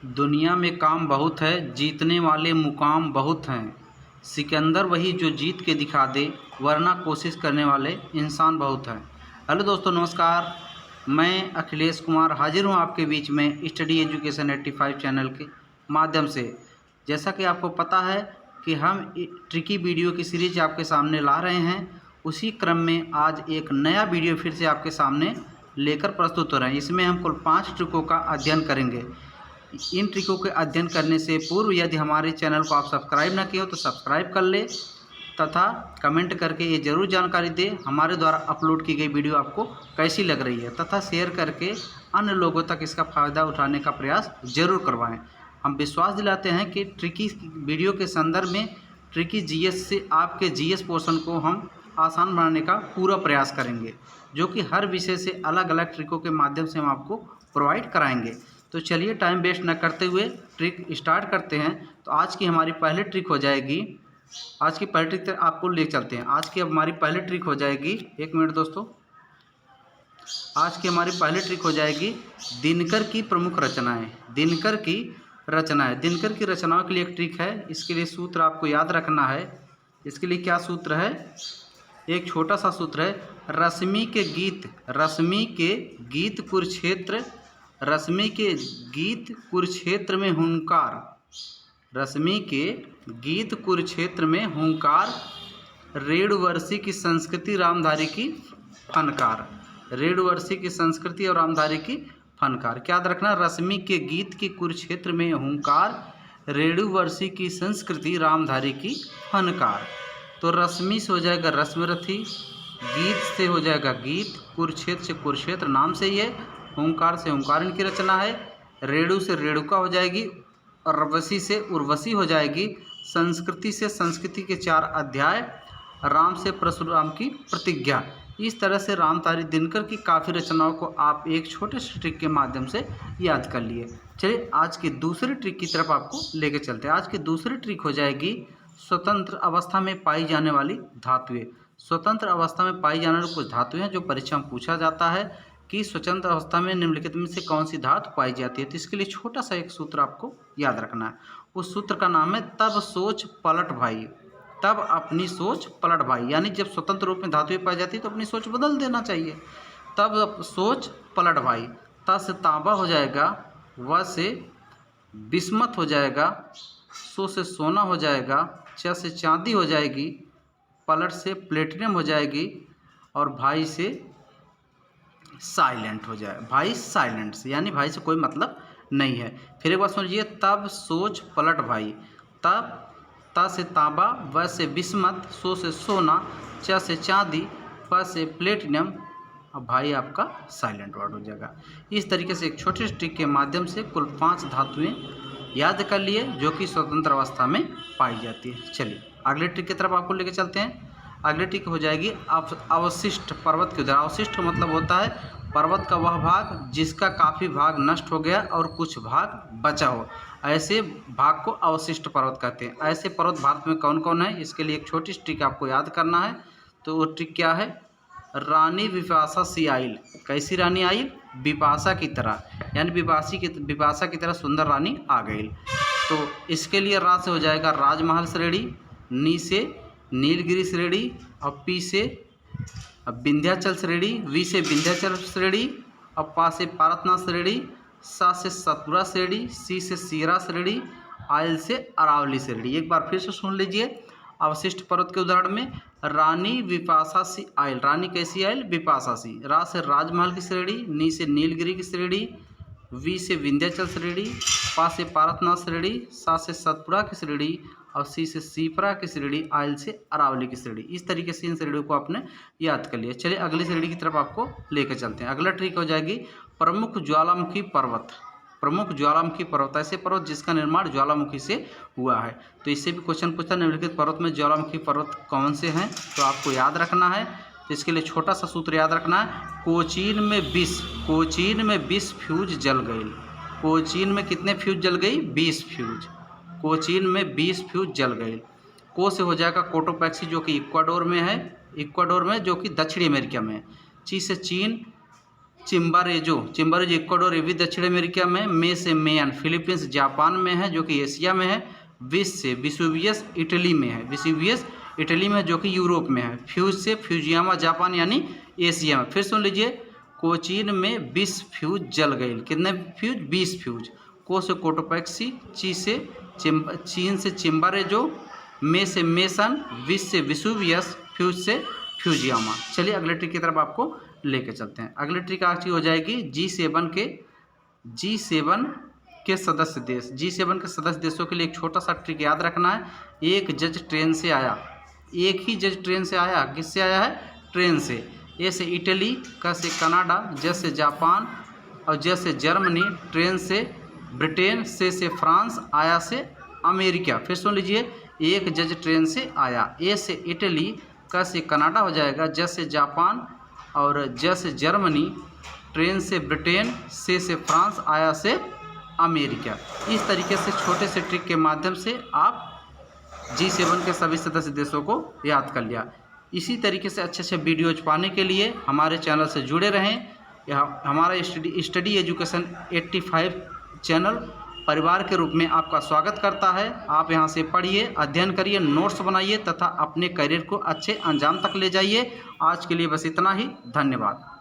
दुनिया में काम बहुत है, जीतने वाले मुकाम बहुत हैं। सिकंदर वही जो जीत के दिखा दे, वरना कोशिश करने वाले इंसान बहुत हैं। हेलो दोस्तों, नमस्कार। मैं अखिलेश कुमार हाजिर हूँ आपके बीच में स्टडी एजुकेशन 85 चैनल के माध्यम से। जैसा कि आपको पता है कि हम ट्रिकी वीडियो की सीरीज आपके सामने ला रहे हैं, उसी क्रम में आज एक नया वीडियो फिर से आपके सामने लेकर प्रस्तुत हो रहे हैं। इसमें हम कुल 5 ट्रिकों का अध्ययन करेंगे। इन ट्रिकों के अध्ययन करने से पूर्व यदि हमारे चैनल को आप सब्सक्राइब ना किए हो तो सब्सक्राइब कर ले तथा कमेंट करके ये ज़रूर जानकारी दें हमारे द्वारा अपलोड की गई वीडियो आपको कैसी लग रही है, तथा शेयर करके अन्य लोगों तक इसका फ़ायदा उठाने का प्रयास ज़रूर करवाएं। हम विश्वास दिलाते हैं कि ट्रिकी वीडियो के संदर्भ में ट्रिकी जीएस से आपके जीएस पोर्शन को हम आसान बनाने का पूरा प्रयास करेंगे, जो कि हर विषय से अलग अलग ट्रिकों के माध्यम से हम आपको प्रोवाइड कराएंगे। तो चलिए टाइम वेस्ट न करते हुए ट्रिक स्टार्ट करते हैं। तो आज की हमारी पहली ट्रिक हो जाएगी, आज की पहली ट्रिक तक आपको ले चलते हैं। आज की हमारी पहली ट्रिक हो जाएगी, एक मिनट दोस्तों, आज की हमारी पहली ट्रिक हो जाएगी दिनकर की प्रमुख रचनाएं। दिनकर की रचनाओं के लिए एक ट्रिक है। इसके लिए सूत्र आपको याद रखना है। इसके लिए क्या सूत्र है? एक छोटा सा सूत्र है, रश्मि के गीत कुरुक्षेत्र में हुंकार। रश्मि के गीत कुरुक्षेत्र में हुंकार, रेणुवर्षी की संस्कृति रामधारी की फनकार। रेणुवर्षी की संस्कृति और रामधारी की फनकार। क्या याद रखना? रश्मि के गीत के कुरुक्षेत्र में हुंकार, रेणुवर्षी की संस्कृति रामधारी की फनकार। तो रश्मि से हो जाएगा रश्मिरथी, गीत से हो जाएगा गीत, कुरुक्षेत्र से कुरुक्षेत्र नाम से ही है, ओंकार से ओंकार इनकी रचना है, रेणु से रेणुका हो जाएगी, और उर्वशी से उर्वशी हो जाएगी, संस्कृति से संस्कृति के 4 अध्याय, राम से परशुराम की प्रतिज्ञा। इस तरह से रामधारी दिनकर की काफ़ी रचनाओं को आप एक छोटे से ट्रिक के माध्यम से याद कर लिए। चलिए आज की दूसरी ट्रिक की तरफ आपको लेके चलते हैं। आज की दूसरी ट्रिक हो जाएगी स्वतंत्र अवस्था में पाई जाने वाली धातुएं। स्वतंत्र अवस्था में पाई जाने वाली कुछ धातुएं हैं जो परीक्षा में पूछा जाता है कि स्वतंत्र अवस्था में निम्नलिखित में से कौन सी धातु पाई जाती है। तो इसके लिए छोटा सा एक सूत्र आपको याद रखना है। उस सूत्र का नाम है तब सोच पलट भाई। तब अपनी सोच पलट भाई, यानी जब स्वतंत्र रूप में धातुएं पाई जाती है तो अपनी सोच बदल देना चाहिए। तब सोच पलट भाई। त से तांबा हो जाएगा, व से बिस्मत हो जाएगा, सो से सोना हो जाएगा, च से चांदी हो जाएगी, पलट से प्लेटिनम हो जाएगी, और भाई से साइलेंट हो जाए। भाई साइलेंट से, यानी भाई से कोई मतलब नहीं है। फिर एक बार सुनिए, तब सोच पलट भाई। तब त से तांबा, व से बिस्मत, सो से सोना, च से चांदी, प से प्लेटिनम, और भाई आपका साइलेंट वर्ड हो जाएगा। इस तरीके से एक छोटे ट्रिक के माध्यम से कुल 5 धातुएं याद कर लिए जो कि स्वतंत्र अवस्था में पाई जाती है। चलिए अगले ट्रिक की तरफ आपको लेकर चलते हैं। अगली ट्रिक हो जाएगी अवशिष्ट पर्वत के उदाहरण। अवशिष्ट का मतलब होता है पर्वत का वह भाग जिसका काफ़ी भाग नष्ट हो गया और कुछ भाग बचा हो, ऐसे भाग को अवशिष्ट पर्वत कहते हैं। ऐसे पर्वत भारत में कौन कौन है? इसके लिए एक छोटी सी ट्रिक आपको याद करना है। तो वो ट्रिक क्या है? रानी विपाशा सी आइल। कैसी रानी आइल? विपाशा की तरह, यानी विपाशा की तरह सुंदर रानी आ गई। तो इसके लिए रा से हो जाएगा राजमहल श्रेणी, नी से नीलगिरी श्रेणी, और पी से विंध्याचल श्रेणी, वी से विंध्याचल श्रेणी, और पा से पारतनाथ श्रेणी, सा से सतपुरा श्रेणी, सी से सीरा श्रेणी, आयल से अरावली श्रेणी। एक बार फिर से सुन लीजिए। अवशिष्ट पर्वत के उदाहरण में रानी विपाशा सी आयल। रानी कैसी आयल? विपाशा सी। रा से राजमहल की श्रेणी, नी से नीलगिरी की श्रेणी, वी से विंध्याचल श्रेणी, पा से पारतनाथ श्रेणी, सा से सतपुरा की श्रेणी, और सी से सीपरा की श्रेणी, आयल से अरावली की श्रेणी। इस तरीके से इन श्रेणियों को आपने याद कर लिया। चलिए अगली श्रेणी की तरफ आपको लेकर चलते हैं। अगला ट्रिक हो जाएगी प्रमुख ज्वालामुखी पर्वत। प्रमुख ज्वालामुखी पर्वत, ऐसे पर्वत जिसका निर्माण ज्वालामुखी से हुआ है। तो इससे भी क्वेश्चन पूछता है निम्नलिखित पर्वत में ज्वालामुखी पर्वत कौन से हैं? तो आपको याद रखना है। तो इसके लिए छोटा सा सूत्र याद रखना है, कोचीन में 20 फ्यूज जल गई। कोचीन में कितने फ्यूज जल गई? 20 फ्यूज। कोचीन में 20 फ्यूज जल गई। को से हो जाएगा कोटोपैक्सी जो कि इक्वाडोर में है, जो कि दक्षिणी अमेरिका में है। ची से चीन, चिम्बारेजो इक्वाडोर ये भी दक्षिण अमेरिका में। मे से मेयन फिलीपींस जापान में है जो कि एशिया में है। विस से विसुवियस इटली में है, विसुवियस इटली में जो कि यूरोप में है। फ्यूज से फ्यूजियामा जापान यानी एशिया में। फिर सुन लीजिए, कोचीन में 20 फ्यूज जल गए। कितने फ्यूज? 20 फ्यूज। को से कोटोपैक्सी, चीन से चिम्बारेजो, मे से मेसन, विस से विसुवियस, फ्यूज से फ्यूजियामा। चलिए अगले ट्रिक की तरफ आपको लेके चलते हैं। अगले ट्रिक आपकी हो जाएगी G7 के सदस्य देश। G7 के सदस्य देशों के लिए एक छोटा सा ट्रिक याद रखना है। एक जज ट्रेन से आया, एक ही जज ट्रेन से आया। किससे आया है? ट्रेन से। ए से इटली, क से कनाडा, ज से जापान और ज से जर्मनी, ट्रेन से ब्रिटेन, से फ्रांस, आया से अमेरिका। फिर सुन लीजिए, एक जज ट्रेन से आया। ए से इटली, क से कनाडा हो जाएगा, ज से जापान और ज से जर्मनी, ट्रेन से ब्रिटेन, से फ्रांस, आया से अमेरिका। इस तरीके से छोटे से ट्रिक के माध्यम से आप G7 के सभी सदस्य देशों को याद कर लिया। इसी तरीके से अच्छे अच्छे वीडियोज पाने के लिए हमारे चैनल से जुड़े रहें। हमारा स्टडी एजुकेशन 85 चैनल परिवार के रूप में आपका स्वागत करता है। आप यहां से पढ़िए, अध्ययन करिए, नोट्स बनाइए तथा अपने करियर को अच्छे अंजाम तक ले जाइए। आज के लिए बस इतना ही। धन्यवाद।